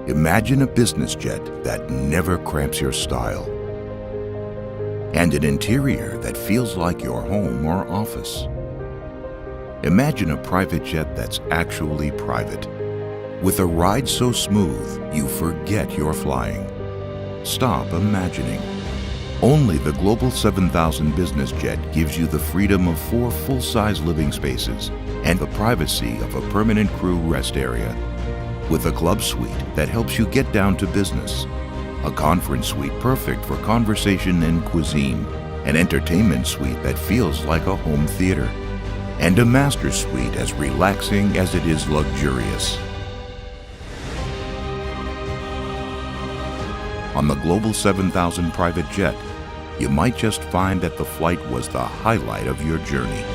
Imagine a business jet that never cramps your style, and an interior that feels like your home or office. Imagine a private jet that's actually private, with a ride so smooth you forget you're flying. Stop imagining. Only the Global 7000 business jet gives you the freedom of 4 full-size living spaces and the privacy of a permanent crew rest area. With a club suite that helps you get down to business, a conference suite perfect for conversation and cuisine, an entertainment suite that feels like a home theater, and a master suite as relaxing as it is luxurious. On the Global 7000 private jet, you might just find that the flight was the highlight of your journey.